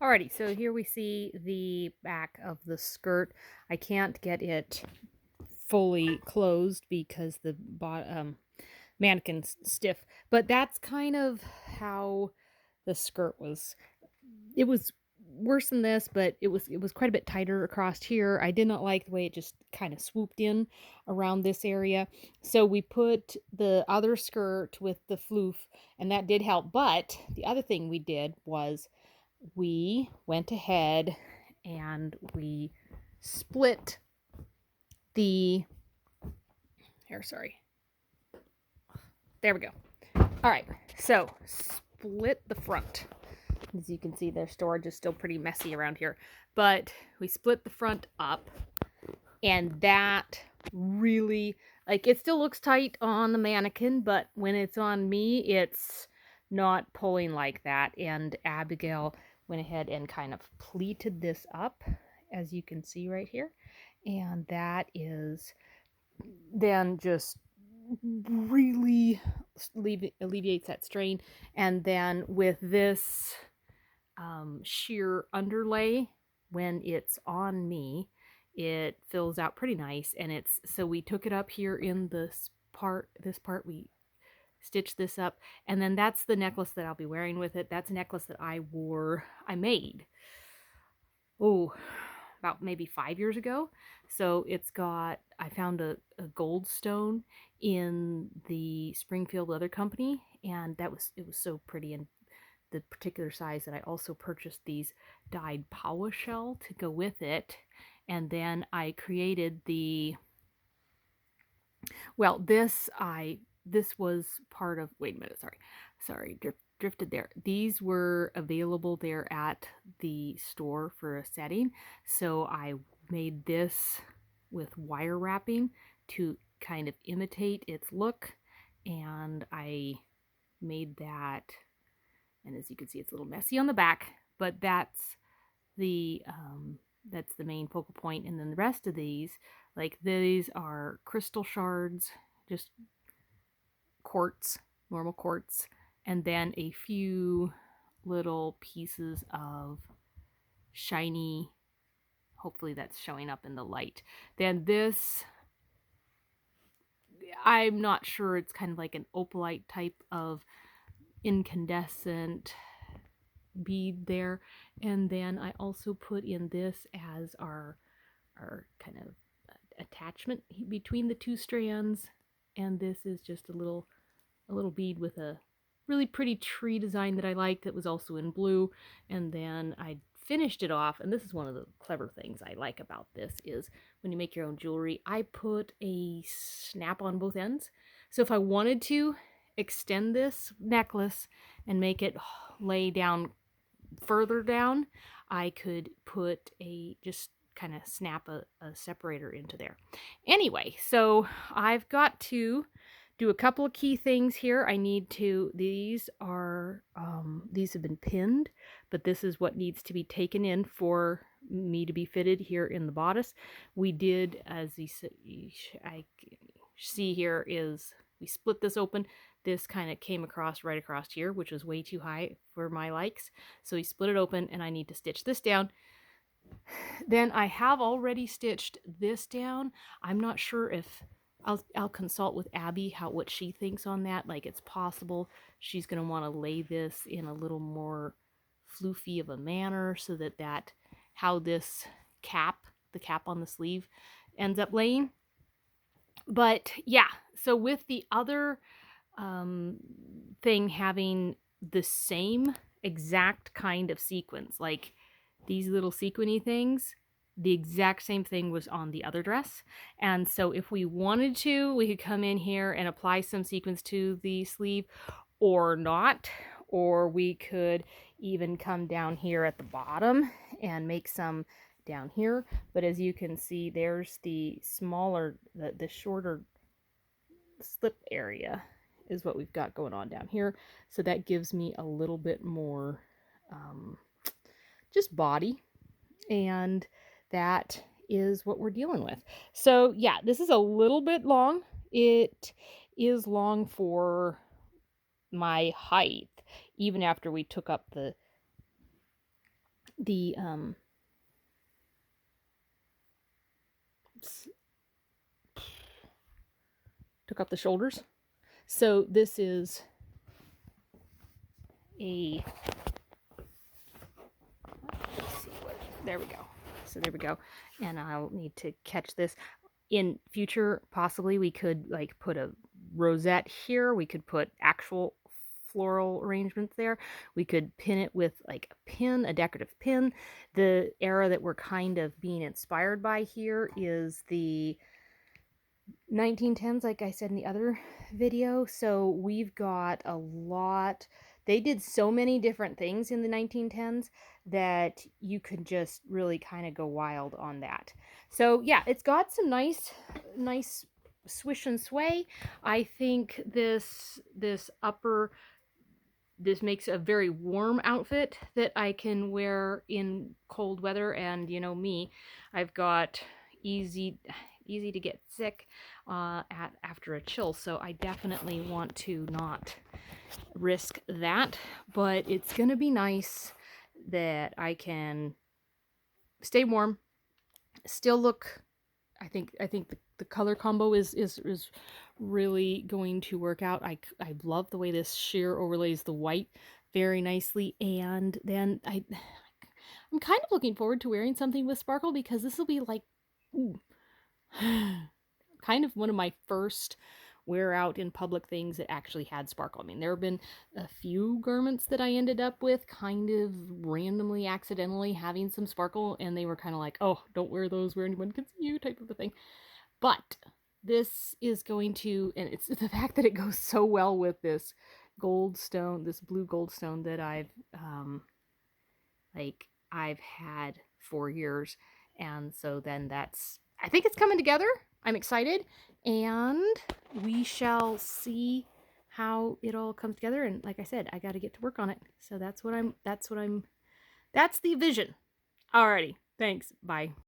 Alrighty, so here we see the back of the skirt. I can't get it fully closed because the mannequin's stiff, but that's kind of how the skirt was. It was worse than this, but it was quite a bit tighter across here. I did not like the way it just kind of swooped in around this area. So we put the other skirt with the floof, and that did help. But the other thing we did was we went ahead and we split the here, sorry. There we go. All right. So, split the front. As you can see, their storage is still pretty messy around here. But we split the front up, and that really, like, it still looks tight on the mannequin, but when it's on me, it's not pulling like that. And Abigail went ahead and kind of pleated this up, as you can see right here. And that is then just really alleviates that strain. And then with this sheer underlay, when it's on me, it fills out pretty nice. And it's so we took it up here in this part we stitched this up, and then that's the necklace that I'll be wearing with it. That's a necklace that I made about maybe 5 years ago. So I found a gold stone in the Springfield Leather Company, and it was so pretty, and the particular size that I also purchased these dyed Paua shell to go with it. And then I created this was part of, wait a minute, sorry, drifted there. These were available there at the store for a setting. So I made this with wire wrapping to kind of imitate its look. And I made that, and as you can see, it's a little messy on the back, but that's the main focal point. And then the rest of these, like these are crystal shards, just quartz, normal quartz, and then a few little pieces of shiny, hopefully that's showing up in the light. Then this, I'm not sure, it's kind of like an opalite type of incandescent bead there. And then I also put in this as our kind of attachment between the two strands. And this is just a little bead with a really pretty tree design that I liked that was also in blue. And then I finished it off, and this is one of the clever things I like about this is when you make your own jewelry, I put a snap on both ends. So if I wanted to extend this necklace and make it lay down further down, I could put just kind of snap a separator into there. Anyway, so I've got to do a couple of key things here. These have been pinned, but this is what needs to be taken in for me to be fitted here in the bodice. We did, as I see here, is we split this open. This kind of came right across here, which was way too high for my likes. So we split it open, and I need to stitch this down. Then I have already stitched this down. I'm not sure if I'll consult with Abby what she thinks on that. Like, it's possible she's going to want to lay this in a little more floofy of a manner so that how this the cap on the sleeve ends up laying. But yeah, so with the other thing having the same exact kind of sequence, like these little sequiny things, the exact same thing was on the other dress. And so if we wanted to, we could come in here and apply some sequins to the sleeve or not, or we could even come down here at the bottom and make some down here. But as you can see, there's the shorter slip area is what we've got going on down here. So that gives me a little bit more just body, and that is what we're dealing with. So yeah, this is a little bit long. It is long for my height, even after we took up the the took up the shoulders. So this is a, let's see what, there we go. So there we go. And I'll need to catch this. In future, possibly we could like put a rosette here. We could put actual floral arrangements there. We could pin it with like a pin, a decorative pin. The era that we're kind of being inspired by here is the 1910s, like I said in the other video. So we've got a lot. They did so many different things in the 1910s that you could just really kind of go wild on that. So yeah, it's got some nice swish and sway. I think this upper, this makes a very warm outfit that I can wear in cold weather. And you know me, I've got easy to get sick after a chill, so I definitely want to not risk that. But it's gonna be nice that I can stay warm, still look, I think the color combo is really going to work out. I love the way this sheer overlays the white very nicely. And then I'm kind of looking forward to wearing something with sparkle, because this will be like, ooh, kind of one of my first wear out in public things that actually had sparkle. I mean, there have been a few garments that I ended up with kind of randomly, accidentally having some sparkle, and they were kind of like, oh, don't wear those where anyone can see you type of a thing. But this is going to, and it's the fact that it goes so well with this gold stone, this blue gold stone that I've had for years. And so then that's, I think it's coming together. I'm excited, and we shall see how it all comes together. And like I said, I got to get to work on it. So that's the vision. Alrighty. Thanks. Bye.